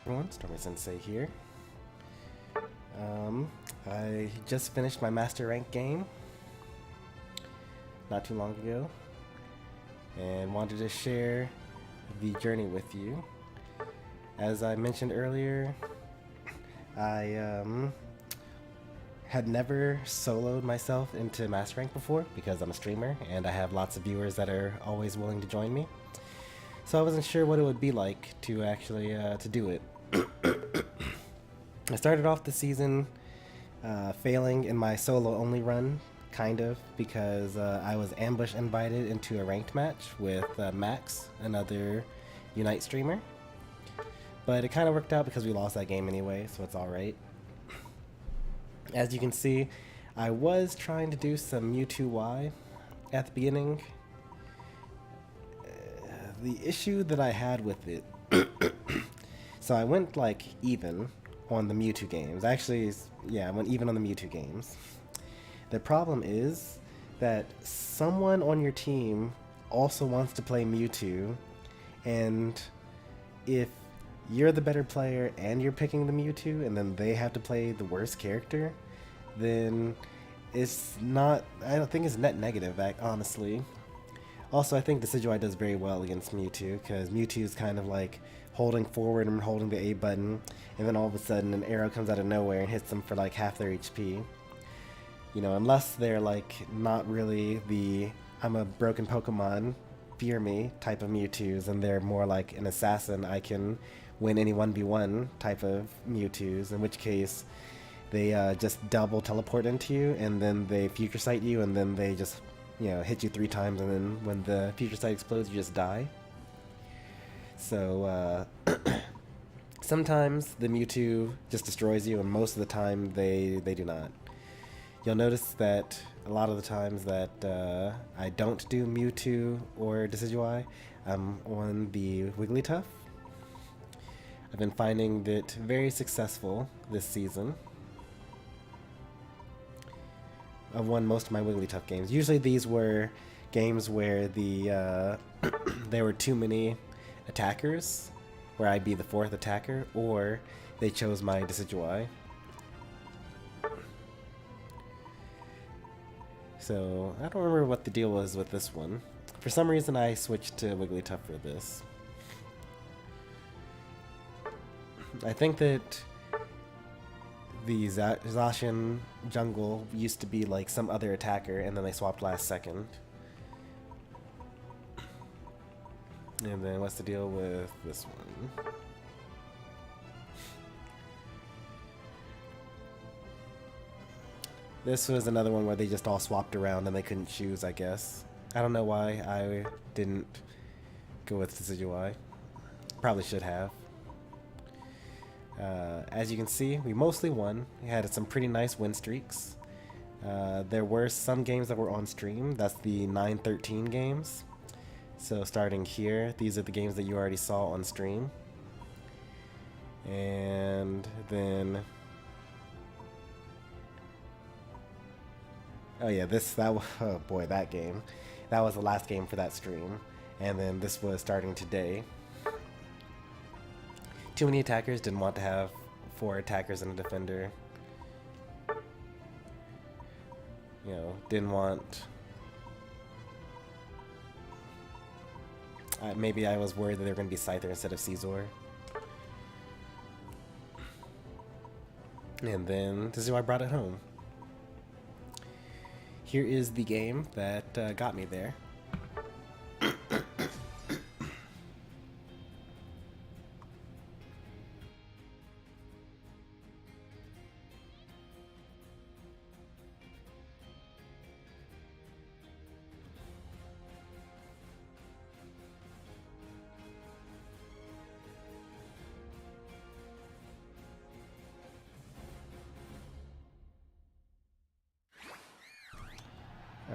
Everyone, Stormy Sensei here. I just finished my Master Rank game not too long ago and wanted to share the journey with you. As I mentioned earlier, I had never soloed myself into Master Rank before because I'm a streamer and I have lots of viewers that are always willing to join me. So I wasn't sure what it would be like to actually to do it. I started off the season failing in my solo-only run, kind of, because I was ambush invited into a ranked match with Max, another Unite streamer. But it kind of worked out because we lost that game anyway, so it's alright. As you can see, I was trying to do some Mewtwo Y at the beginning. The issue that I had with it, so I went like even on the Mewtwo games. Actually, yeah, I went even on the Mewtwo games. The problem is that someone on your team also wants to play Mewtwo, and if you're the better player and you're picking the Mewtwo and then they have to play the worst character, then it's not, I don't think it's net negative, honestly. Also, I think Decidueye does very well against Mewtwo, because Mewtwo is kind of like holding forward and holding the A button, and then all of a sudden an arrow comes out of nowhere and hits them for like half their HP. You know, unless they're like not really the I'm a broken Pokemon, fear me type of Mewtwo's, and they're more like an assassin, I can win any 1v1 type of Mewtwo's, in which case they just double teleport into you, and then they future sight you, and then they just, you know, hit you 3 times, and then when the future sight explodes, you just die. So sometimes the Mewtwo just destroys you, and most of the time they do not. You'll notice that a lot of the times that I don't do Mewtwo or Decidueye, I'm on the Wigglytuff. I've been finding it very successful this season. I've won most of my Wigglytuff games. Usually these were games where the there were too many attackers, where I'd be the 4th attacker, or they chose my Decidueye. So I don't remember what the deal was with this one. For some reason I switched to Wigglytuff for this. I think that the Zacian jungle used to be like some other attacker, and then they swapped last second. And then what's the deal with this one? This was another one where they just all swapped around and they couldn't choose, I guess. I don't know why I didn't go with Decidueye. Probably should have. As you can see, we mostly won. We had some pretty nice win streaks. There were some games that were on stream. That's the 9-13 games. So starting here, these are the games that you already saw on stream. And then, oh yeah, oh boy, that game. That was the last game for that stream. And then this was starting today. Too many attackers, didn't want to have 4 attackers and a defender. You know, didn't want... maybe I was worried that they were going to be Scyther instead of Caesar. And then this is why I brought it home. Here is the game that got me there.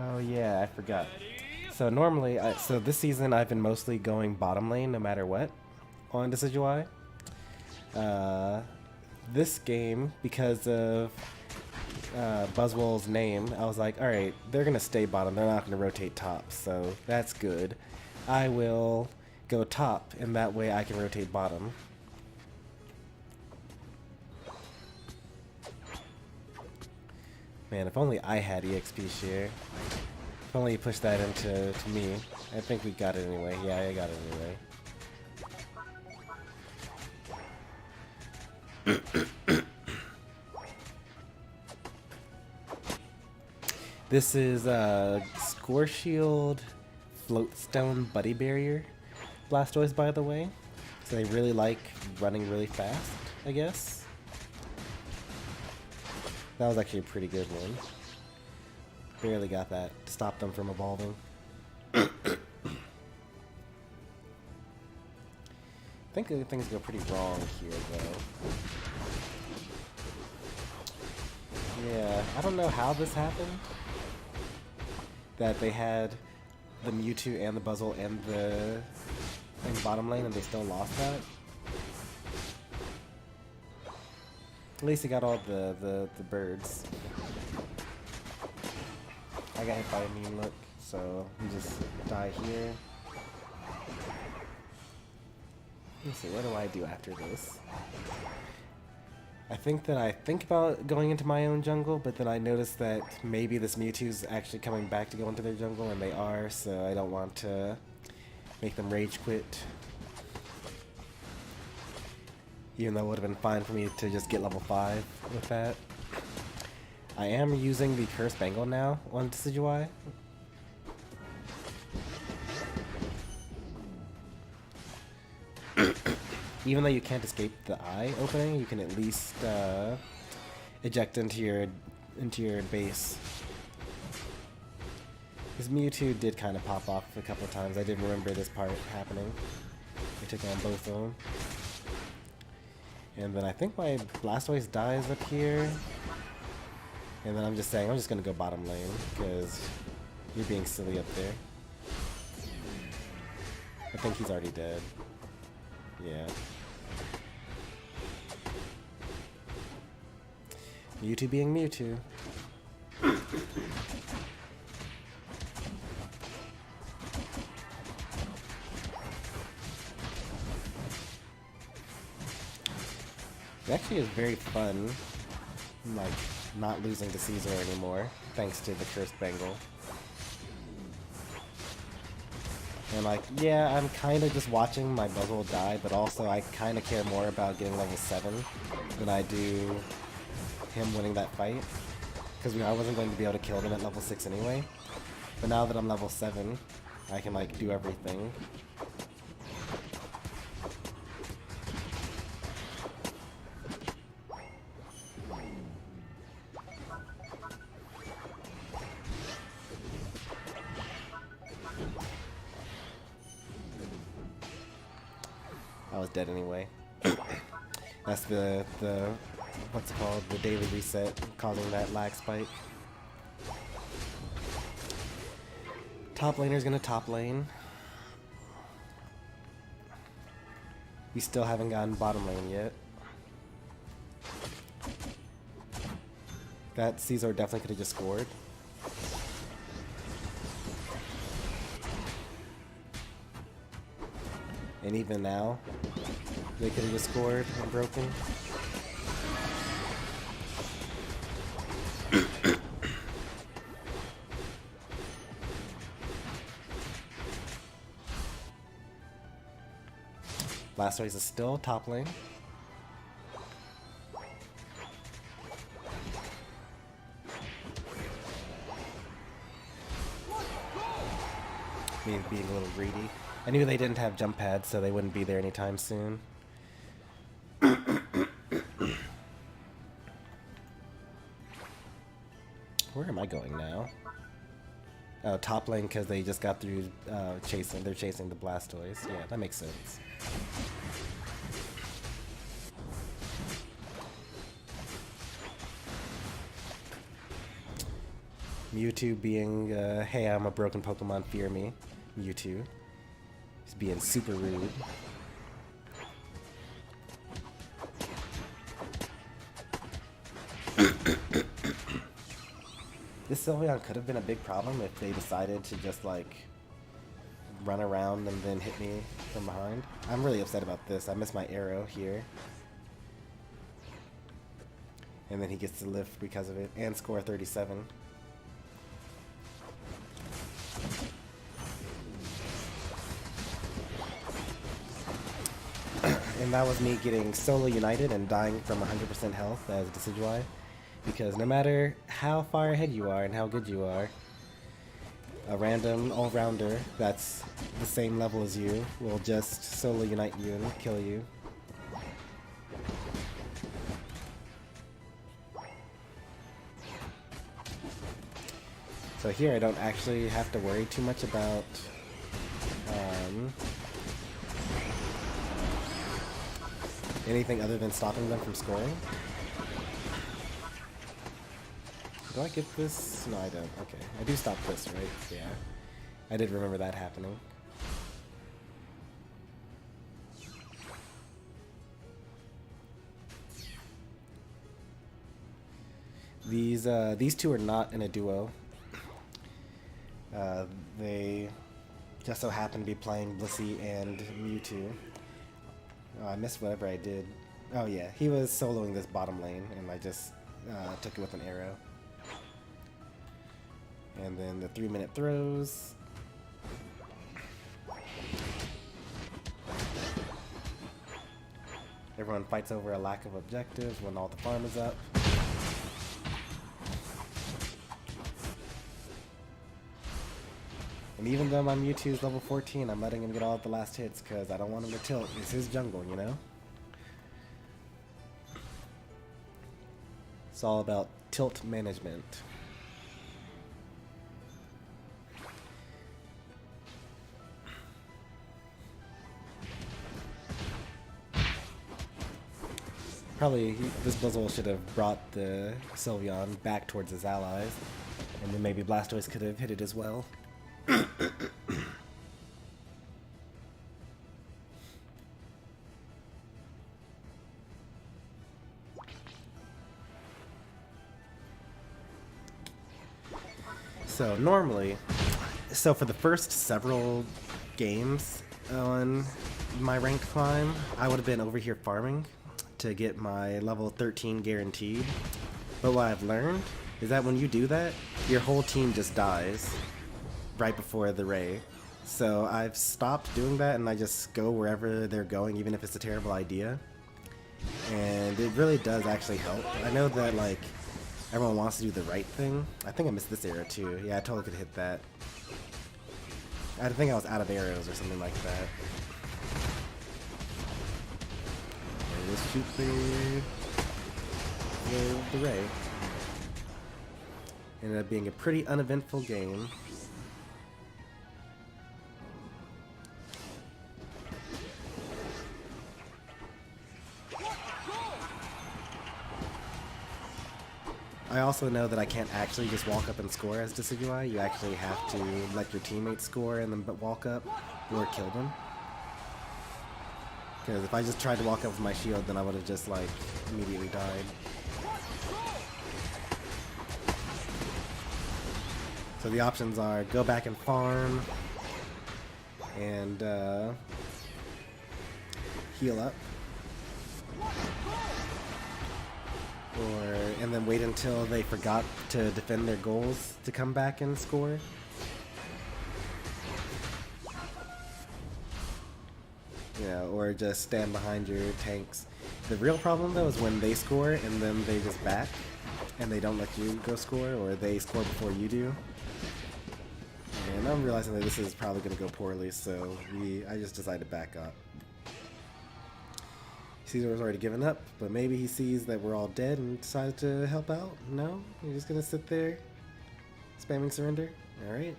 Oh yeah, I forgot. So normally, so this season I've been mostly going bottom lane no matter what on Decidueye. This game, because of Buzzwell's name, I was like, alright, they're going to stay bottom, they're not going to rotate top, so that's good. I will go top, and that way I can rotate bottom. Man, if only I had EXP share. If only you pushed that into me. I think we got it anyway. Yeah, I got it anyway. This is Score Shield Floatstone Buddy Barrier Blastoise, by the way. So they really like running really fast, I guess. That was actually a pretty good one. Barely got that to stop them from evolving. I think things go pretty wrong here, though. Yeah, I don't know how this happened. That they had the Mewtwo and the Buzzle and the bottom lane and they still lost that. At least he got all the birds. I got hit by a mean look, so we just die here. Let's see, what do I do after this? I think about going into my own jungle, but then I notice that maybe this Mewtwo's actually coming back to go into their jungle, and they are, so I don't want to make them rage quit. Even though it would have been fine for me to just get level 5 with that. I am using the Cursed Bangle now on Decidueye. Even though you can't escape the eye opening, you can at least eject into your base. This Mewtwo did kind of pop off a couple of times. I did remember this part happening. I took on both of them. And then I think my Blastoise dies up here. And then I'm just saying, I'm just gonna go bottom lane, because you're being silly up there. I think he's already dead. Yeah. Mewtwo being Mewtwo. It actually is very fun, like, not losing to Caesar anymore, thanks to the Cursed Bangle. And like, yeah, I'm kind of just watching my Buzzle die, but also I kind of care more about getting level 7 than I do him winning that fight. Because I wasn't going to be able to kill him at level 6 anyway. But now that I'm level 7, I can like do everything. I was dead anyway. That's the what's it called? The daily reset causing that lag spike. Top laner's gonna top lane. We still haven't gotten bottom lane yet. That Caesar definitely could have just scored. And even now, they could have just scored and broken. Blastoise is still top lane. Me being a little greedy. I knew they didn't have jump pads, so they wouldn't be there anytime soon. Where am I going now? Oh, top lane because they just got through chasing. They're chasing the Blastoise. Yeah, that makes sense. Mewtwo being, hey, I'm a broken Pokemon, fear me. Mewtwo. He's being super rude. This Sylveon could have been a big problem if they decided to just, like, run around and then hit me from behind. I'm really upset about this. I missed my arrow here. And then he gets to live because of it and score 37. And that was me getting solo united and dying from 100% health as Decidueye. Because no matter how far ahead you are and how good you are, a random all-rounder that's the same level as you will just solo unite you and kill you. So here I don't actually have to worry too much about anything other than stopping them from scoring. Do I get this? No, I don't. Okay. I do stop this, right? Yeah. I did remember that happening. These two are not in a duo. They just so happen to be playing Blissey and Mewtwo. Oh, I missed whatever I did. Oh yeah, he was soloing this bottom lane, and I just took it with an arrow. And then the 3-minute throws. Everyone fights over a lack of objectives when all the farm is up. And even though my Mewtwo's level 14, I'm letting him get all of the last hits because I don't want him to tilt. It's his jungle, you know? It's all about tilt management. Probably this Blizzle should have brought the Sylveon back towards his allies, and then maybe Blastoise could have hit it as well. So normally, for the first several games on my ranked climb, I would have been over here farming to get my level 13 guaranteed. But what I've learned is that when you do that, your whole team just dies right before the Ray. So I've stopped doing that and I just go wherever they're going, even if it's a terrible idea. And it really does actually help. I know that like everyone wants to do the right thing. I think I missed this arrow too. Yeah, I totally could hit that. I think I was out of arrows or something like that. Okay, let's shoot the Ray. Ended up being a pretty uneventful game. I also know that I can't actually just walk up and score as Decidueye. You actually have to let your teammates score and then walk up or kill them. Because if I just tried to walk up with my shield, then I would have just like immediately died. So the options are go back and farm and heal up. And then wait until they forgot to defend their goals to come back and score. Yeah, or just stand behind your tanks. The real problem though is when they score and then they just back and they don't let you go score, or they score before you do. And I'm realizing that this is probably going to go poorly, so I just decided to back up. Caesar's already given up, but maybe he sees that we're all dead and decided to help out. No? You're just gonna sit there spamming surrender? Alright.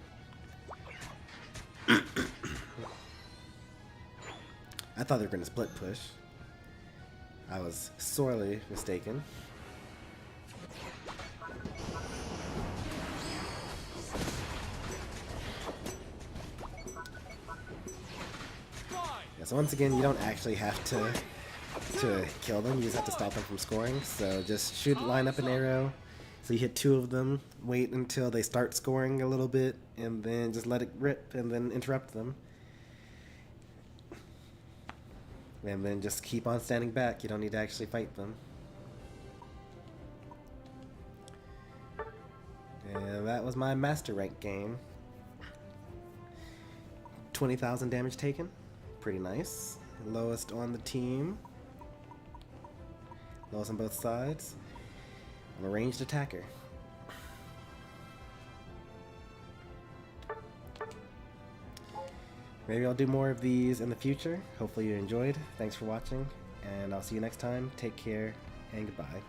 I thought they were gonna split push. I was sorely mistaken. Yeah, so once again, you don't actually have to kill them, you just have to stop them from scoring. So just line up an arrow, so you hit 2 of them, wait until they start scoring a little bit, and then just let it rip, and then interrupt them. And then just keep on standing back, you don't need to actually fight them. And that was my master rank game. 20,000 damage taken. Pretty nice. Lowest on the team. Lowest on both sides. I'm a ranged attacker. Maybe I'll do more of these in the future. Hopefully you enjoyed. Thanks for watching, and I'll see you next time. Take care, and goodbye.